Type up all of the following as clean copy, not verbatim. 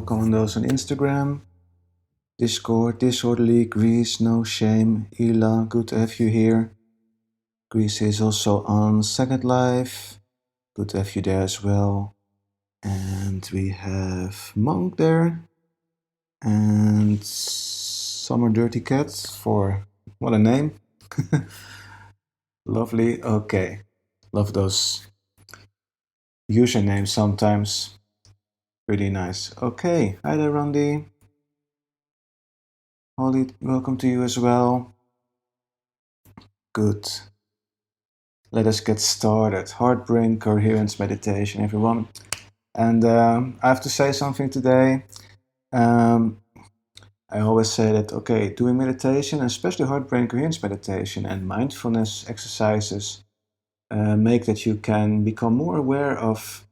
welcome on those on Instagram, Discord, Disorderly, Greece, No Shame, Ila, good to have you here. Greece is also on Second Life, good to have you there as well. And we have Monk there, and Summer Dirty Cat for, what a name. Lovely, okay. Love those usernames sometimes. Pretty nice. Okay, hi there, Randy. Holly, welcome to you as well. Good. Let us get started. Heartbrain Coherence Meditation, everyone. And I have to say something today. I always say that, okay, doing meditation, especially heartbrain coherence meditation and mindfulness exercises, make that you can become more aware of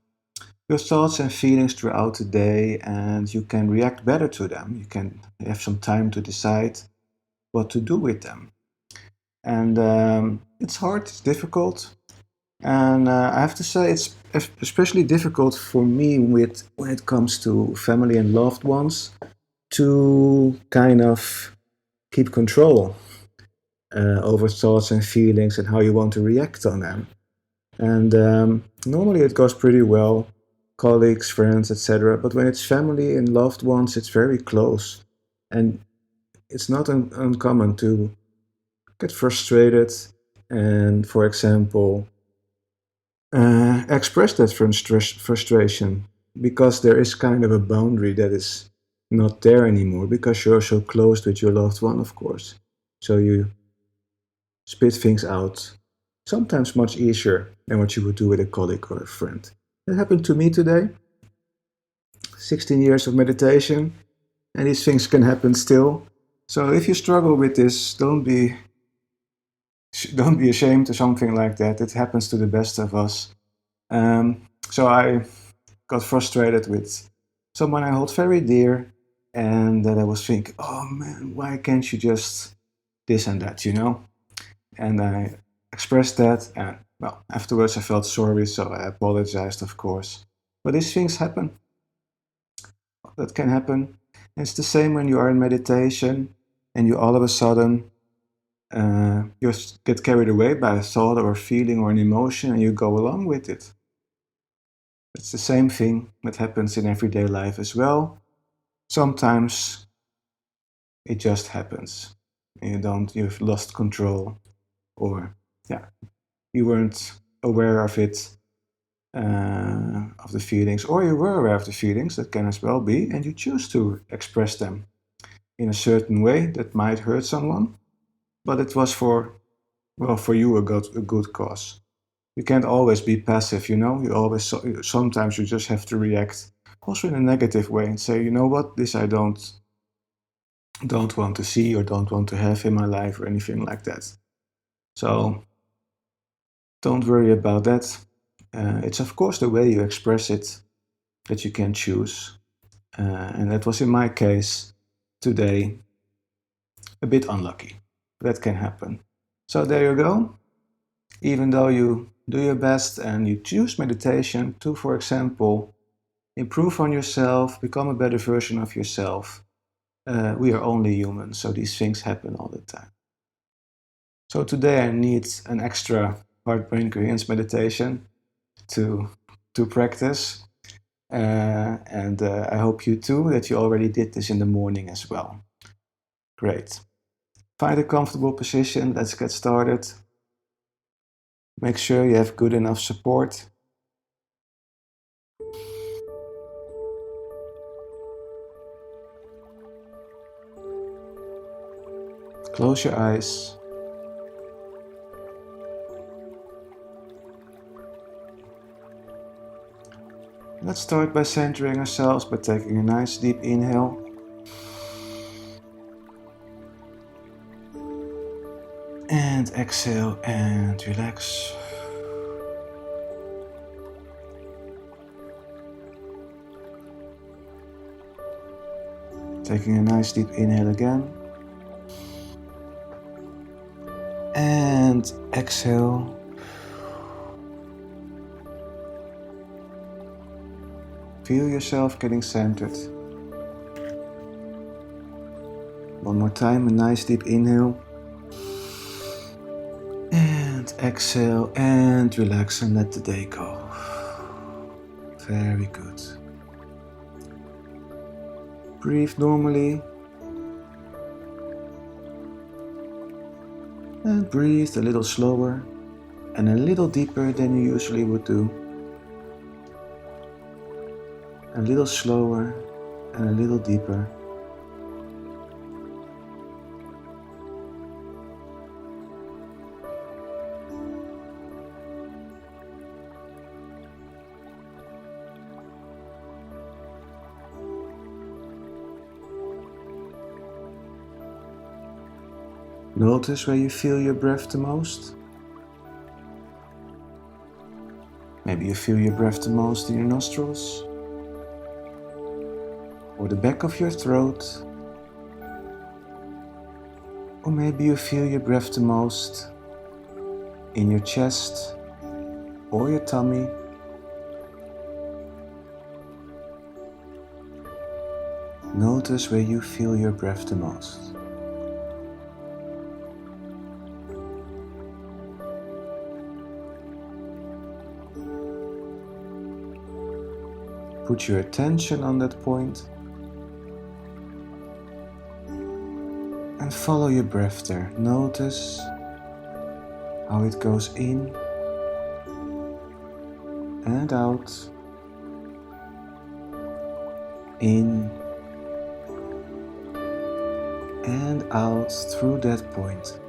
your thoughts and feelings throughout the day, and you can react better to them. You can have some time to decide what to do with them. And it's hard, it's difficult, and I have to say it's especially difficult for me when it comes to family and loved ones to kind of keep control over thoughts and feelings and how you want to react on them. And normally it goes pretty well, colleagues, friends, etc. But when it's family and loved ones, it's very close. And it's not uncommon to get frustrated and, for example, express that frustration because there is kind of a boundary that is not there anymore because you're so close with your loved one, of course. So you spit things out, sometimes much easier than what you would do with a colleague or a friend. That happened to me today. 16 years of meditation, and these things can happen still. So if you struggle with this, don't be ashamed of something like that. It happens to the best of us. So I got frustrated with someone I hold very dear, and that I was thinking, oh man, why can't you just this and that, you know? And I expressed that, and well, afterwards I felt sorry, so I apologized, of course. But these things happen. That can happen. And it's the same when you are in meditation and you all of a sudden you get carried away by a thought or a feeling or an emotion and you go along with it. It's the same thing that happens in everyday life as well. Sometimes it just happens and you've lost control, or you weren't aware of it, of the feelings, or you were aware of the feelings, that can as well be, and you choose to express them in a certain way that might hurt someone, but it was for you a good cause. You can't always be passive, you know. Sometimes you just have to react, also in a negative way, and say, you know what, this I don't want to see or don't want to have in my life or anything like that. So don't worry about that. It's of course the way you express it that you can choose. And that was in my case today a bit unlucky. That can happen. So there you go. Even though you do your best and you choose meditation to, for example, improve on yourself, become a better version of yourself, we are only human, so these things happen all the time. So today I need an extra heart-brain coherence meditation to practice. And I hope you too, that you already did this in the morning as well. Great. Find a comfortable position. Let's get started. Make sure you have good enough support. Close your eyes. Let's start by centering ourselves by taking a nice deep inhale. And exhale and relax. Taking a nice deep inhale again. And exhale. Feel yourself getting centered. One more time, a nice deep inhale. And exhale and relax and let the day go. Very good. Breathe normally. And breathe a little slower and a little deeper than you usually would do. A little slower and a little deeper. Notice where you feel your breath the most. Maybe you feel your breath the most in your nostrils, or the back of your throat, or maybe you feel your breath the most in your chest or your tummy. Notice where you feel your breath the most. Put your attention on that point and follow your breath there. Notice how it goes in and out, in and out through that point.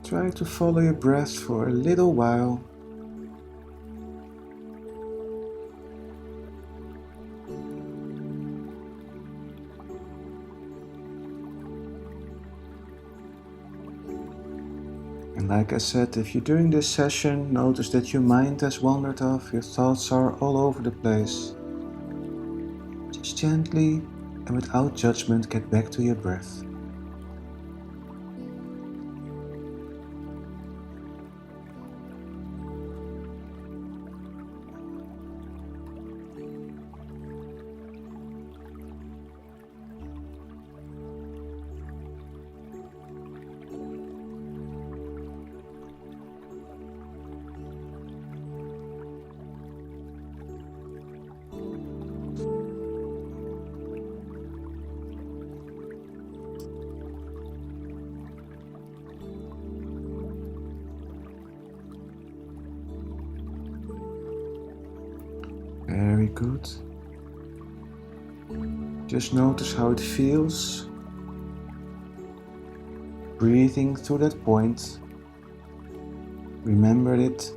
Try to follow your breath for a little while. And like I said, if you're doing this session, notice that your mind has wandered off, your thoughts are all over the place. Just gently and without judgment get back to your breath. Very good. Just notice how it feels. Breathing through that point. Remember it.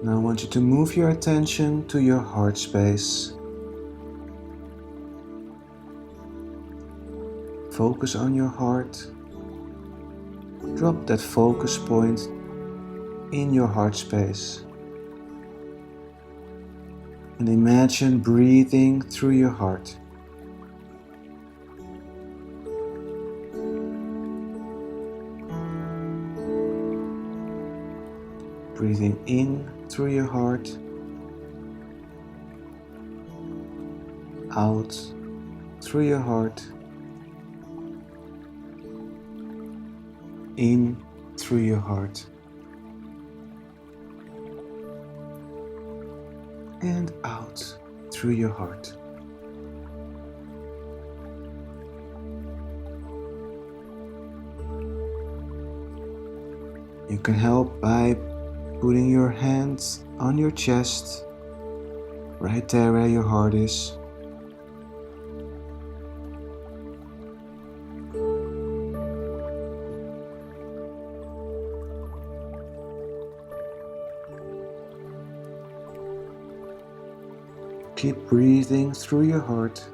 Now I want you to move your attention to your heart space. Focus on your heart. Drop that focus point in your heart space. And imagine breathing through your heart. Breathing in through your heart. Out through your heart. In through your heart. And out through your heart. You can help by putting your hands on your chest, right there where your heart is. Keep breathing through your heart.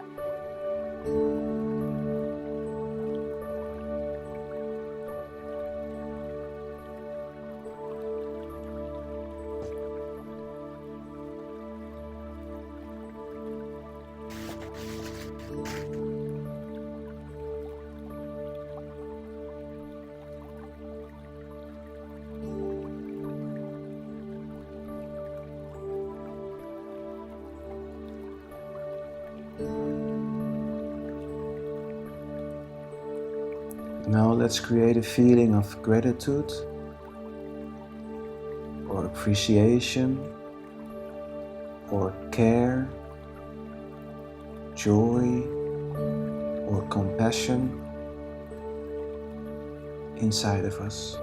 Now let's create a feeling of gratitude or appreciation or care, joy or compassion inside of us.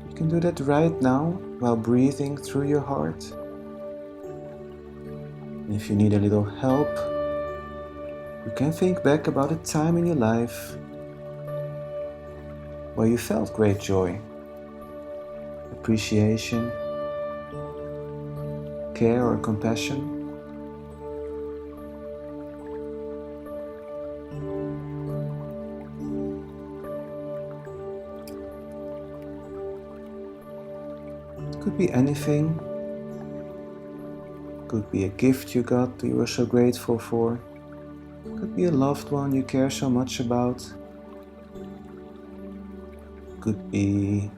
You can do that right now while breathing through your heart. And if you need a little help, you can think back about a time in your life where you felt great joy, appreciation, care or compassion. It could be anything. It could be a gift you got that you were so grateful for. It could be a loved one you care so much about. It could be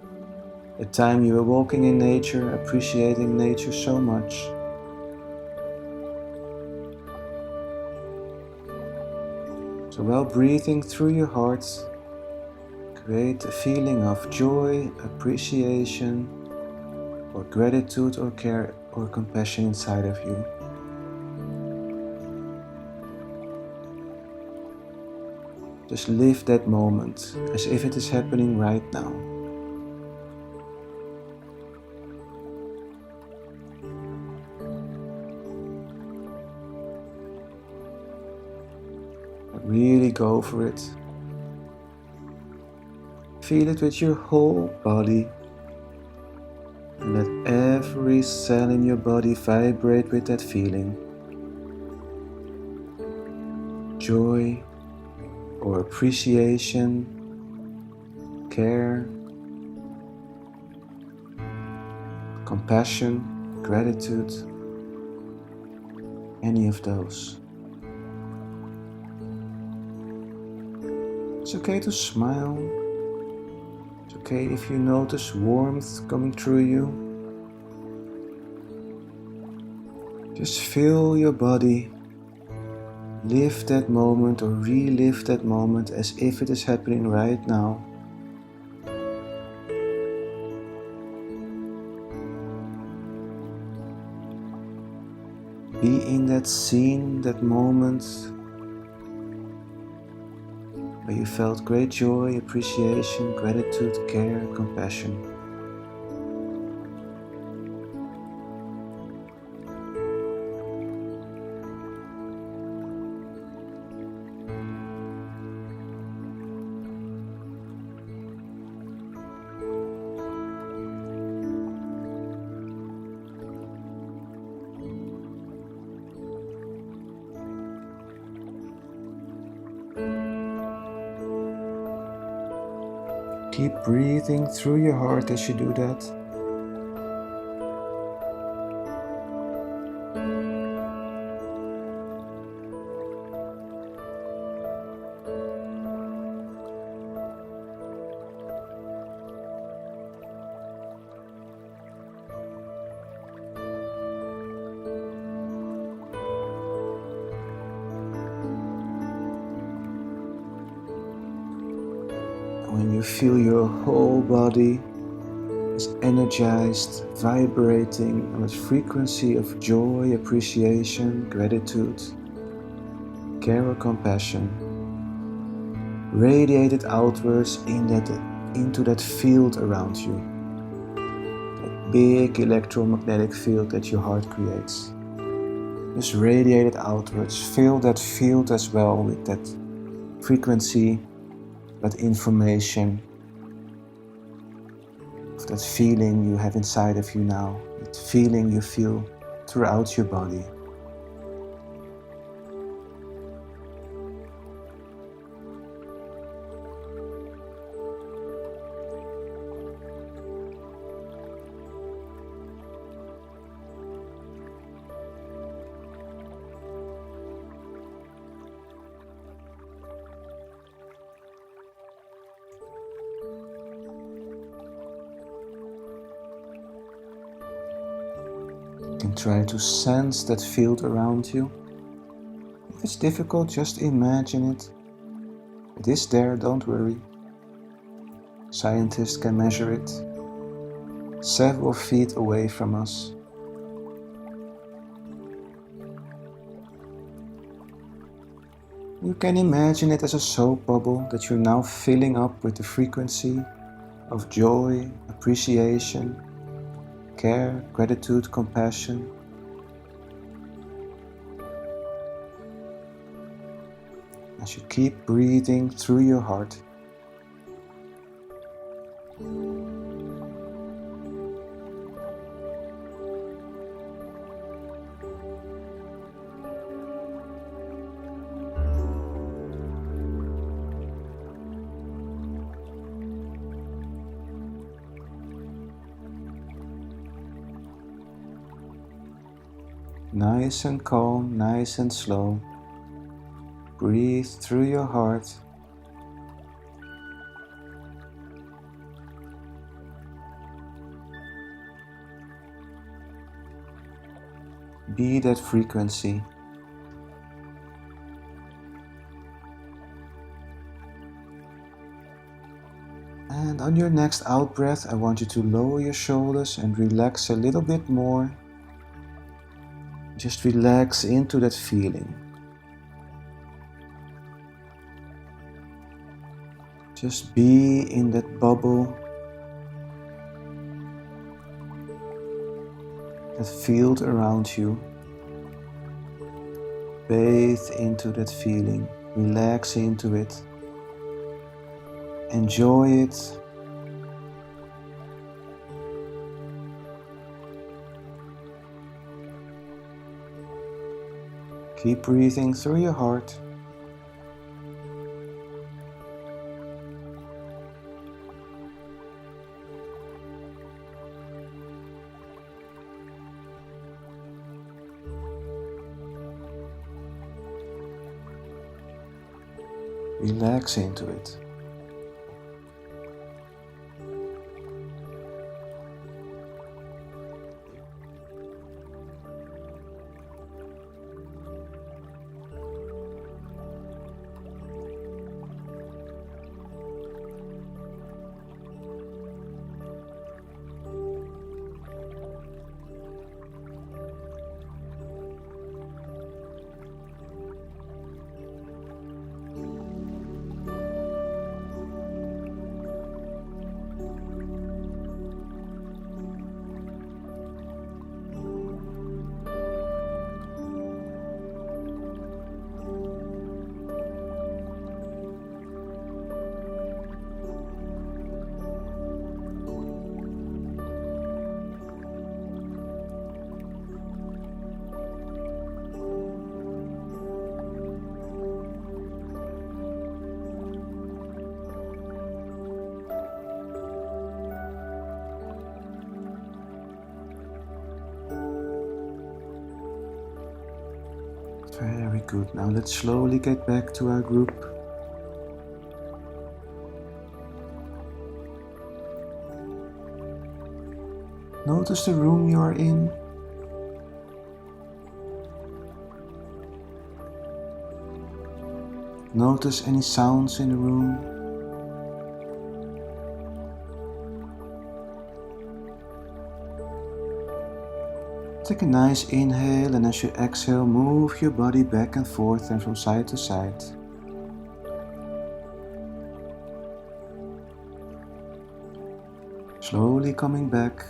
a time you were walking in nature, appreciating nature so much. So while breathing through your heart, create a feeling of joy, appreciation, or gratitude or care or compassion inside of you. Just live that moment as if it is happening right now. Really go for it. Feel it with your whole body. And let every cell in your body vibrate with that feeling. Joy or appreciation, care, compassion, gratitude, any of those. It's okay to smile. It's okay if you notice warmth coming through you. Just feel your body. Live that moment or relive that moment as if it is happening right now. Be in that scene, that moment where you felt great joy, appreciation, gratitude, care, compassion. Keep breathing through your heart as you do that. When you feel your whole body is energized, vibrating on a frequency of joy, appreciation, gratitude, care or compassion, radiate it outwards into that field around you, that big electromagnetic field that your heart creates. Just radiate it outwards, fill that field as well with that frequency, that information, of that feeling you have inside of you now, that feeling you feel throughout your body. You can try to sense that field around you. If it's difficult, just imagine it. It is there, don't worry. Scientists can measure it several feet away from us. You can imagine it as a soap bubble that you're now filling up with the frequency of joy, appreciation, care, gratitude, compassion. As you keep breathing through your heart. Nice and calm, nice and slow. Breathe through your heart. Be that frequency. And on your next out breath, I want you to lower your shoulders and relax a little bit more. Just relax into that feeling. Just be in that bubble, that field around you. Bathe into that feeling, relax into it, enjoy it. Keep breathing through your heart. Relax into it. Very good. Now let's slowly get back to our group. Notice the room you are in. Notice any sounds in the room. Take a nice inhale, and as you exhale, move your body back and forth and from side to side. Slowly coming back.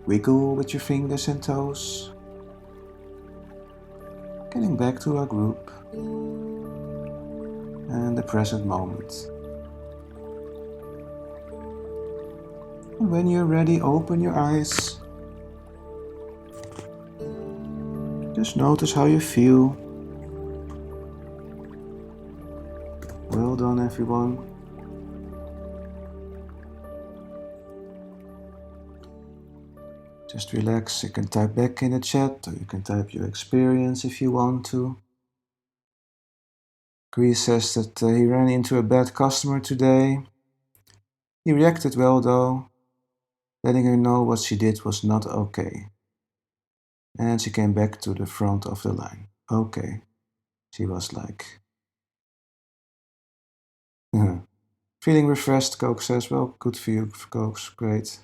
Wiggle with your fingers and toes. Getting back to our group and the present moment. And when you're ready, open your eyes. Just notice how you feel. Well done, everyone. Just relax. You can type back in the chat, or you can type your experience if you want to. Chris says that he ran into a bad customer today. He reacted well though, letting her know what she did was not okay. And she came back to the front of the line. Okay. She was like, "Uh-huh." Feeling refreshed, Coke says. Well, good for you, Coke. Great.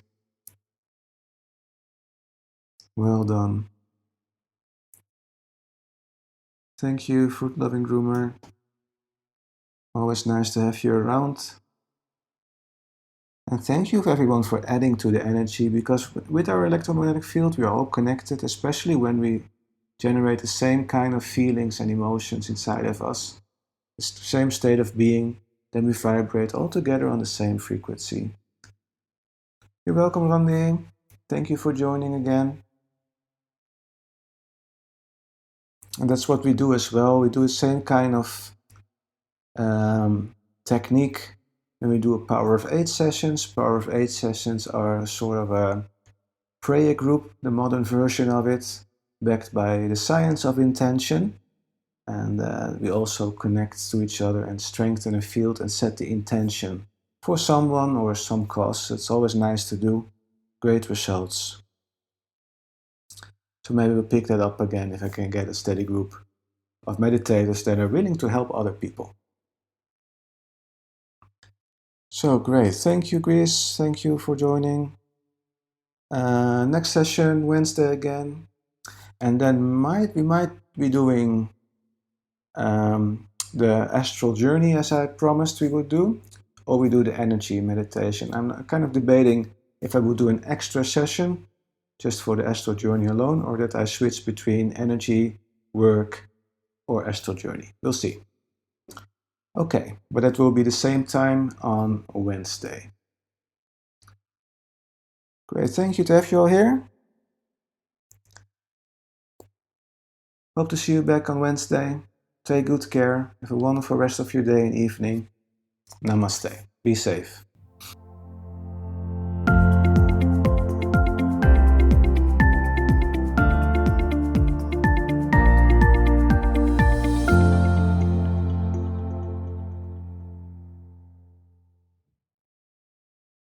Well done. Thank you, food loving groomer. Always nice to have you around. And thank you everyone for adding to the energy, because with our electromagnetic field we are all connected, especially when we generate the same kind of feelings and emotions inside of us, the same state of being, then we vibrate all together on the same frequency. You're welcome, Randy. Thank you for joining again. And that's what we do as well. We do the same kind of technique when we do a Power of Eight sessions. Power of Eight sessions are sort of a prayer group, the modern version of it, backed by the science of intention. And we also connect to each other and strengthen a field and set the intention for someone or some cause. It's always nice to do. Great results. So maybe we'll pick that up again if I can get a steady group of meditators that are willing to help other people. So great. Thank you, Chris. Thank you for joining. Next session, Wednesday again. And then we might be doing the astral journey as I promised we would do, or we do the energy meditation. I'm kind of debating if I would do an extra session just for the astral journey alone, or that I switch between energy, work, or astral journey. We'll see. Okay, but that will be the same time on Wednesday. Great, thank you to have you all here. Hope to see you back on Wednesday. Take good care. Have a wonderful rest of your day and evening. Namaste. Be safe.